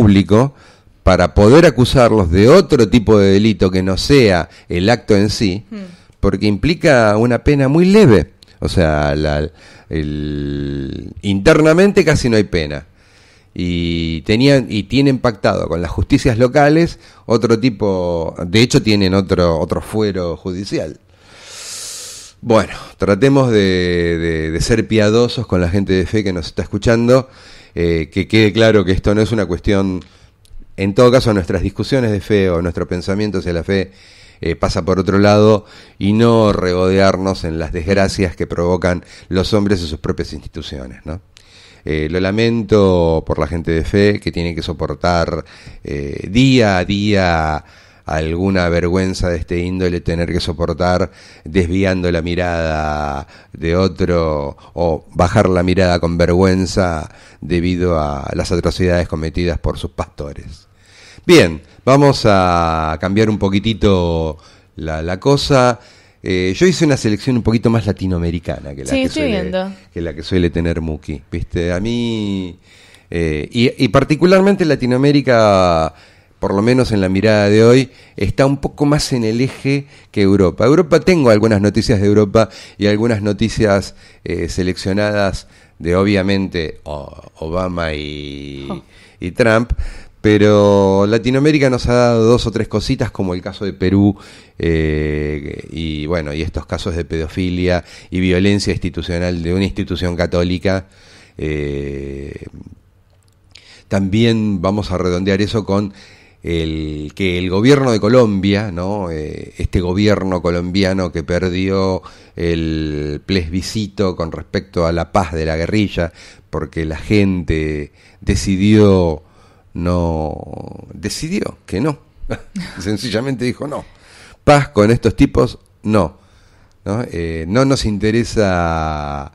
público para poder acusarlos de otro tipo de delito que no sea el acto en sí, porque implica una pena muy leve. O sea, internamente casi no hay pena. Y tienen pactado con las justicias locales otro tipo, de hecho tienen otro fuero judicial. Bueno, tratemos de ser piadosos con la gente de fe que nos está escuchando, que quede claro que esto no es una cuestión, en todo caso nuestras discusiones de fe o nuestro pensamiento hacia la fe pasa por otro lado, y no regodearnos en las desgracias que provocan los hombres en sus propias instituciones, ¿no? Lo lamento por la gente de fe que tiene que soportar día a día alguna vergüenza de este índole, tener que soportar desviando la mirada de otro o bajar la mirada con vergüenza debido a las atrocidades cometidas por sus pastores. Bien, vamos a cambiar un poquitito la cosa. Yo hice una selección un poquito más latinoamericana que la que suele tener Muki, ¿viste? A mí, y particularmente Latinoamérica, por lo menos en la mirada de hoy, está un poco más en el eje que Europa. Tengo algunas noticias de Europa y algunas noticias seleccionadas de, obviamente, Obama y Trump, pero Latinoamérica nos ha dado 2 o 3 cositas, como el caso de Perú, y estos casos de pedofilia y violencia institucional de una institución católica. También vamos a redondear eso con que el gobierno de Colombia, ¿no? Este gobierno colombiano que perdió el plebiscito con respecto a la paz de la guerrilla, porque la gente decidió que no. Sencillamente dijo no. Paz con estos tipos, no. No nos interesa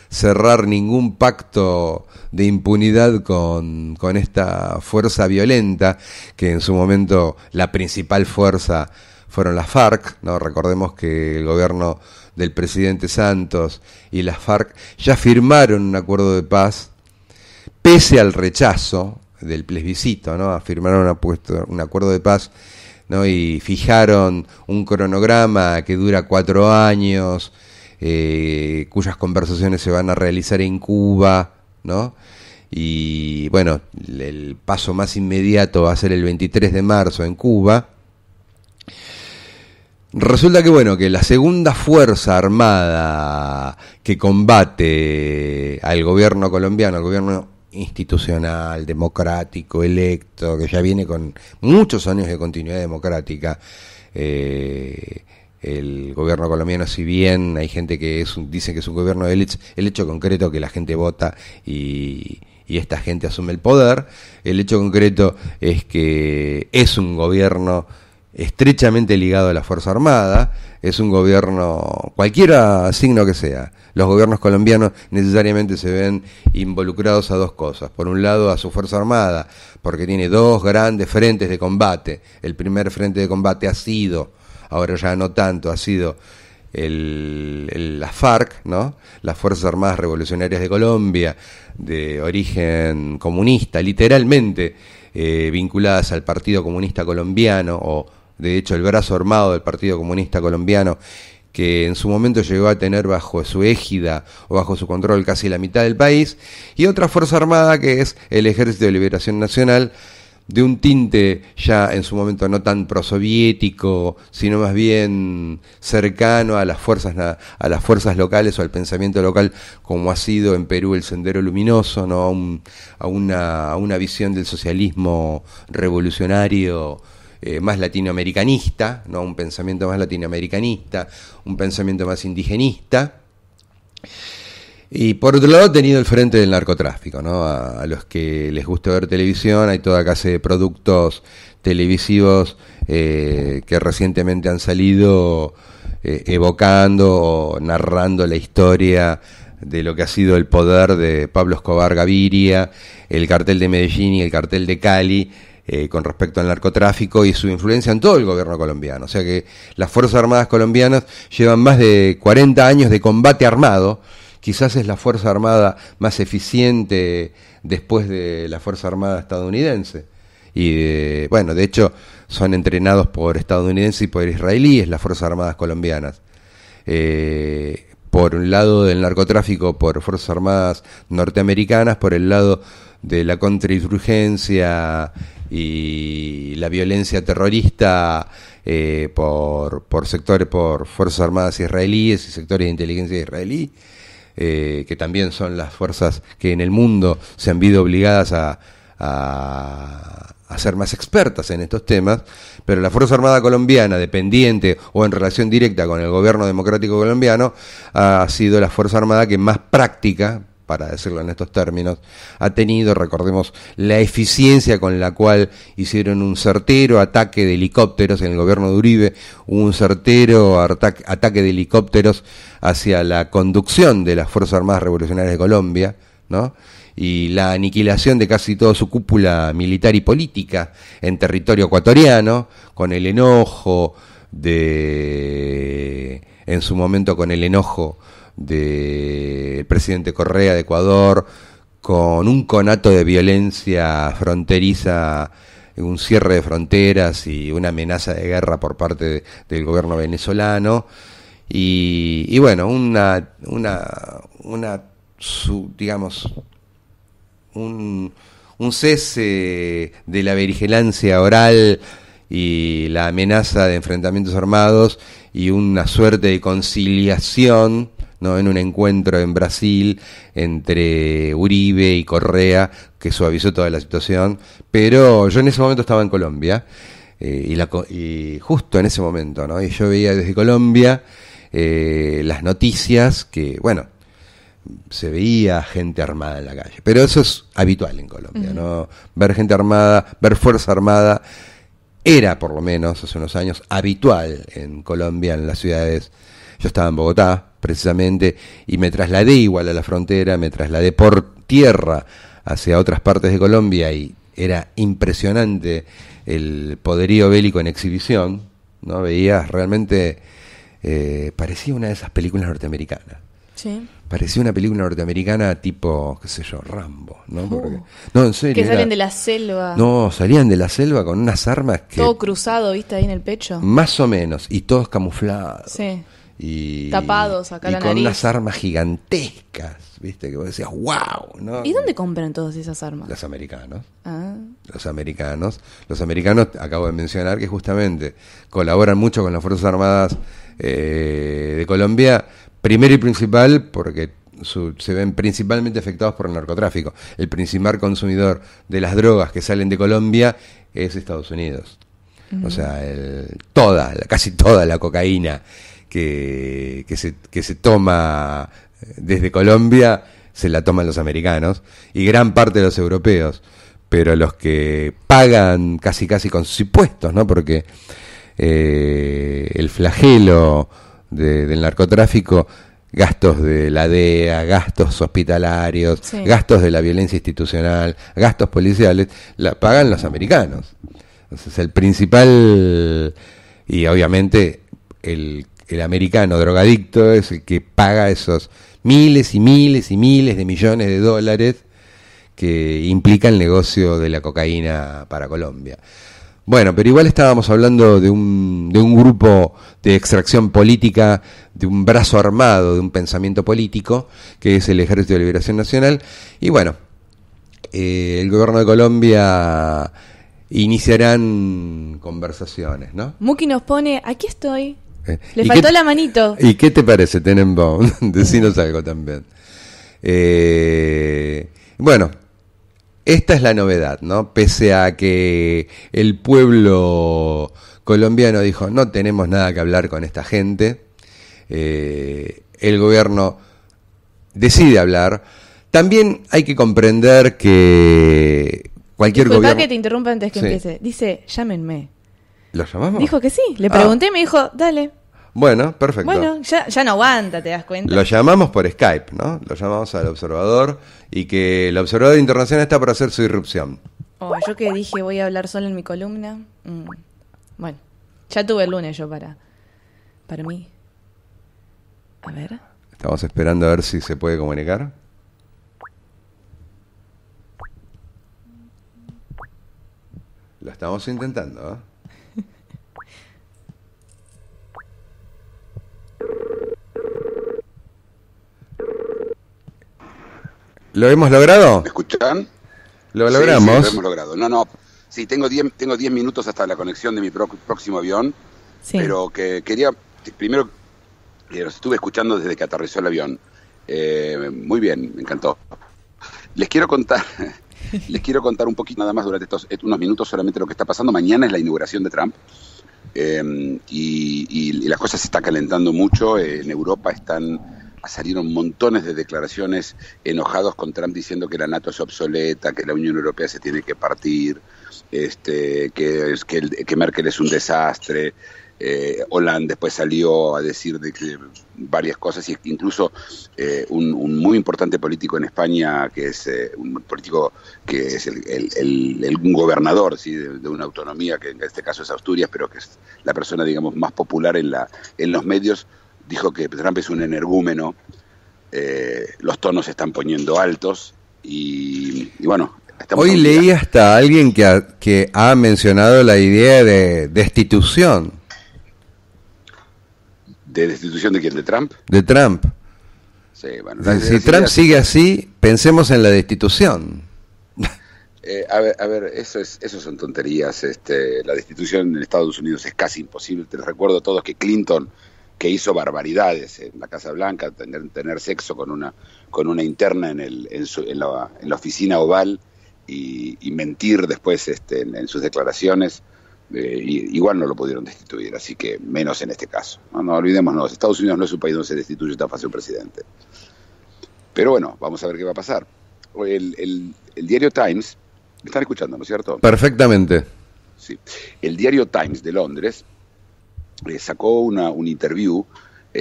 cerrar ningún pacto de impunidad con esta fuerza violenta, que en su momento la principal fuerza fueron las FARC, ¿no? Recordemos que el gobierno del presidente Santos y las FARC ya firmaron un acuerdo de paz, pese al rechazo del plebiscito, ¿no? Firmaron un acuerdo de paz, ¿no? Y fijaron un cronograma que dura 4 años, cuyas conversaciones se van a realizar en Cuba, ¿no? Y bueno, el paso más inmediato va a ser el 23 de marzo en Cuba. Resulta que la segunda fuerza armada que combate al gobierno colombiano, al gobierno institucional, democrático, electo, que ya viene con muchos años de continuidad democrática, el gobierno colombiano, si bien hay gente que dice que es un gobierno de élites, el hecho concreto que la gente vota y esta gente asume el poder, el hecho concreto es que es un gobierno estrechamente ligado a la Fuerza Armada, es un gobierno, cualquiera signo que sea. Los gobiernos colombianos necesariamente se ven involucrados a 2 cosas. Por un lado, a su Fuerza Armada, porque tiene 2 grandes frentes de combate. El primer frente de combate ha sido, ahora ya no tanto, ha sido la FARC, ¿no? Las Fuerzas Armadas Revolucionarias de Colombia, de origen comunista, literalmente vinculadas al Partido Comunista Colombiano, o de hecho el brazo armado del Partido Comunista Colombiano, que en su momento llegó a tener bajo su égida o bajo su control casi la mitad del país, y otra fuerza armada que es el Ejército de Liberación Nacional, de un tinte ya en su momento no tan prosoviético, sino más bien cercano a las fuerzas locales o al pensamiento local, como ha sido en Perú el Sendero Luminoso, ¿no? A una visión del socialismo revolucionario más latinoamericanista, ¿no? Un pensamiento más latinoamericanista, un pensamiento más indigenista. Y por otro lado, ha tenido el frente del narcotráfico, ¿no? A los que les gusta ver televisión, hay toda clase de productos televisivos que recientemente han salido evocando o narrando la historia de lo que ha sido el poder de Pablo Escobar Gaviria, el cartel de Medellín y el cartel de Cali, con respecto al narcotráfico y su influencia en todo el gobierno colombiano. O sea que las Fuerzas Armadas colombianas llevan más de 40 años de combate armado. Quizás es la Fuerza Armada más eficiente después de la Fuerza Armada estadounidense. y bueno, de hecho son entrenados por estadounidenses y por israelíes, las Fuerzas Armadas colombianas. Por un lado del narcotráfico por Fuerzas Armadas norteamericanas, por el lado de la contrainsurgencia y la violencia terrorista por sectores, por Fuerzas Armadas israelíes y sectores de inteligencia israelí, que también son las fuerzas que en el mundo se han visto obligadas a ser más expertas en estos temas, pero la Fuerza Armada colombiana, dependiente o en relación directa con el gobierno democrático colombiano, ha sido la Fuerza Armada que más práctica, para decirlo en estos términos, ha tenido, recordemos, la eficiencia con la cual hicieron un certero ataque de helicópteros en el gobierno de Uribe, un certero ataque de helicópteros hacia la conducción de las Fuerzas Armadas Revolucionarias de Colombia, ¿no? Y la aniquilación de casi toda su cúpula militar y política en territorio ecuatoriano, con el enojo en su momento con el enojo del presidente Correa de Ecuador, con un conato de violencia fronteriza, un cierre de fronteras y una amenaza de guerra por parte del gobierno venezolano, y bueno, digamos, un cese de la beligerancia oral y la amenaza de enfrentamientos armados y una suerte de conciliación, ¿no?, en un encuentro en Brasil entre Uribe y Correa que suavizó toda la situación. Pero yo en ese momento estaba en Colombia y justo en ese momento, ¿no?, y yo veía desde Colombia las noticias que, bueno, se veía gente armada en la calle, pero eso es habitual en Colombia, ¿no? Ver gente armada, ver fuerza armada, era por lo menos hace unos años habitual en Colombia, en las ciudades. Yo estaba en Bogotá, precisamente, y me trasladé igual a la frontera, me trasladé por tierra hacia otras partes de Colombia y era impresionante el poderío bélico en exhibición, ¿no? Veías realmente, parecía una de esas películas norteamericanas. Sí. Parecía una película norteamericana tipo, qué sé yo, Rambo, ¿no? Porque, no, en serio. Que salen de la selva. No, salían de la selva con unas armas que... Todo cruzado, ¿viste? Ahí en el pecho. Más o menos, y todos camuflados. Sí. Y tapados acá y la con nariz. unas armas gigantescas, ¿viste? Que vos decías, wow, ¿no? ¿Y dónde compran todas esas armas? Los americanos. Ah. Los americanos, acabo de mencionar que justamente colaboran mucho con las Fuerzas Armadas de Colombia, primero y principal porque se ven principalmente afectados por el narcotráfico. El principal consumidor de las drogas que salen de Colombia es Estados Unidos. O sea, casi toda la cocaína que se toma desde Colombia se la toman los americanos y gran parte de los europeos, pero los que pagan casi con sus impuestos, ¿no? Porque el flagelo del narcotráfico, gastos de la DEA, gastos hospitalarios, sí, gastos de la violencia institucional, gastos policiales, la pagan los americanos. Entonces el principal, y obviamente el americano drogadicto es el que paga esos miles y miles y miles de millones de dólares que implica el negocio de la cocaína para Colombia. Bueno, pero igual estábamos hablando de un grupo de extracción política, de un brazo armado, de un pensamiento político, que es el Ejército de Liberación Nacional. Y bueno, el gobierno de Colombia iniciarán conversaciones, ¿no? Muki nos pone, aquí estoy. Le faltó la manito. ¿Y qué te parece, Tenenbaum? Decinos algo también. Bueno, esta es la novedad, ¿no? Pese a que el pueblo colombiano dijo, no tenemos nada que hablar con esta gente, el gobierno decide hablar. También hay que comprender que cualquier gobierno... que te interrumpa antes que empiece. Dice, llámenme. ¿Lo llamamos? Dijo que sí. Le pregunté y me dijo, dale. Bueno, perfecto. Bueno, ya no aguanta, te das cuenta. Lo llamamos por Skype, ¿no? Lo llamamos al observador y que el observador internacional está por hacer su irrupción. Oh, yo que dije voy a hablar solo en mi columna. Bueno, ya tuve el lunes yo para mí. A ver. Estamos esperando a ver si se puede comunicar. Lo estamos intentando, ¿eh? ¿Lo hemos logrado? ¿Me escuchan? Lo logramos. Sí, lo hemos logrado. Sí, tengo 10 minutos hasta la conexión de mi próximo avión, Sí. pero que quería, primero, los estuve escuchando desde que aterrizó el avión. Muy bien, me encantó. Les quiero contar un poquito nada más durante estos unos minutos solamente lo que está pasando. Mañana es la inauguración de Trump, y las cosas se están calentando mucho. En Europa salieron montones de declaraciones enojados con Trump diciendo que la NATO es obsoleta, que la Unión Europea se tiene que partir, que Merkel es un desastre. Hollande después salió a decir varias cosas, y incluso un muy importante político en España, que es un político que es un gobernador, ¿sí? de una autonomía, que en este caso es Asturias, pero que es la persona, digamos, más popular en los medios, dijo que Trump es un energúmeno. Los tonos se están poniendo altos y bueno, hoy leí hasta alguien que ha mencionado la idea de destitución. ¿De destitución de quién? ¿De Trump? De Trump. Sí, bueno, si Trump sigue así, pensemos en la destitución. A ver, eso son tonterías. La destitución en Estados Unidos es casi imposible. Te recuerdo a todos que Clinton, que hizo barbaridades en la Casa Blanca, tener sexo con una interna en la oficina oval, y mentir después en sus declaraciones, igual no lo pudieron destituir, así que menos en este caso. No olvidémonos, Estados Unidos no es un país donde se destituye tan fácil un presidente. Pero bueno, vamos a ver qué va a pasar. El diario Times, ¿me están escuchando, no es cierto? Perfectamente. Sí. El diario Times de Londres sacó un interview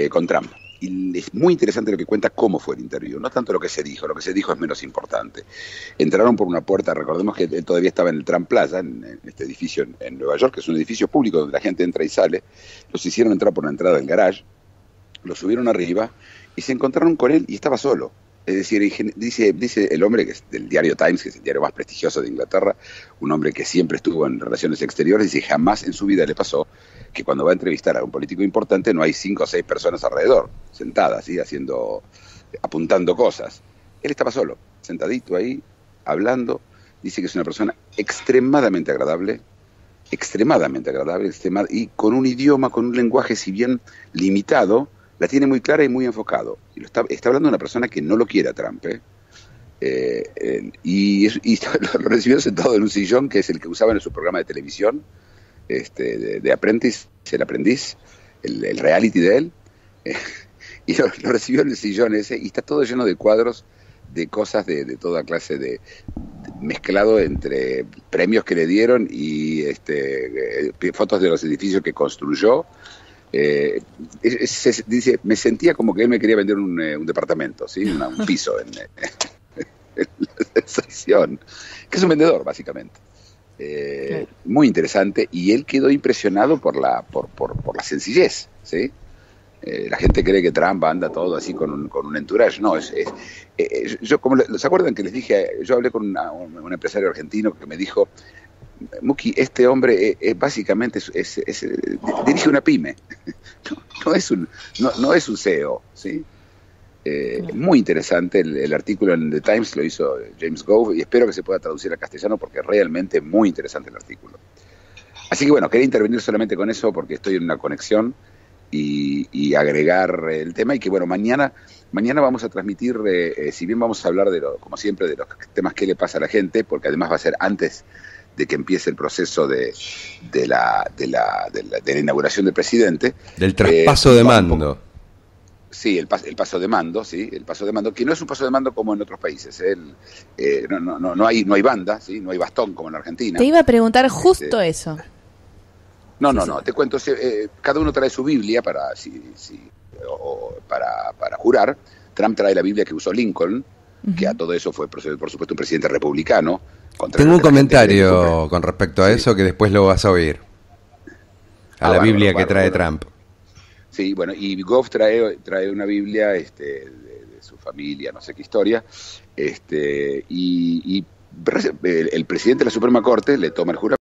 con Trump. Y es muy interesante lo que cuenta, cómo fue el interview, no tanto lo que se dijo es menos importante. Entraron por una puerta, recordemos que él todavía estaba en el Trump Plaza, en este edificio en Nueva York, que es un edificio público donde la gente entra y sale. Los hicieron entrar por la entrada del garage, lo subieron arriba y se encontraron con él y estaba solo. Es decir, dice el hombre, que es del diario Times, que es el diario más prestigioso de Inglaterra, un hombre que siempre estuvo en relaciones exteriores, dice, jamás en su vida le pasó que cuando va a entrevistar a un político importante no hay 5 o 6 personas alrededor, sentadas, ¿sí? Apuntando cosas. Él estaba solo, sentadito ahí, hablando. Dice que es una persona extremadamente agradable, y con un idioma, con un lenguaje, si bien limitado, la tiene muy clara y muy enfocado. Y está hablando de una persona que no lo quiere a Trump, y lo recibió sentado en un sillón que es el que usaban en su programa de televisión, de Apprentice, el aprendiz, el reality de él, y lo recibió en el sillón ese, y está todo lleno de cuadros, de cosas de toda clase, mezclado entre premios que le dieron y fotos de los edificios que construyó. Dice, me sentía como que él me quería vender un departamento, ¿sí? un piso en la sección, que es un vendedor, básicamente. Claro. Muy interesante, y él quedó impresionado por la sencillez, ¿sí? La gente cree que Trump anda todo así con un entourage. No, yo, ¿se acuerdan que les dije? Yo hablé con un empresario argentino que me dijo, Muki, este hombre básicamente dirige una pyme, no es un CEO, ¿sí? Muy interesante el artículo en The Times, lo hizo James Gove, y espero que se pueda traducir al castellano porque es realmente muy interesante el artículo. Así que bueno, quería intervenir solamente con eso porque estoy en una conexión, y agregar el tema, y que bueno, mañana vamos a transmitir, si bien vamos a hablar como siempre, de los temas que le pasa a la gente, porque además va a ser antes de que empiece el proceso de la inauguración del presidente. Del traspaso de mando. Sí, el paso de mando, sí, el paso de mando, que no es un paso de mando como en otros países. No hay banda, ¿sí? No hay bastón como en Argentina. Te iba a preguntar justo eso. No, te cuento, cada uno trae su Biblia para jurar. Trump trae la Biblia que usó Lincoln, que a todo eso fue, por supuesto, un presidente republicano. Tengo un comentario con respecto a eso que después lo vas a oír. La Biblia que trae Trump. Sí, bueno, y Goff trae una Biblia de su familia, no sé qué historia, y el presidente de la Suprema Corte le toma el juramento.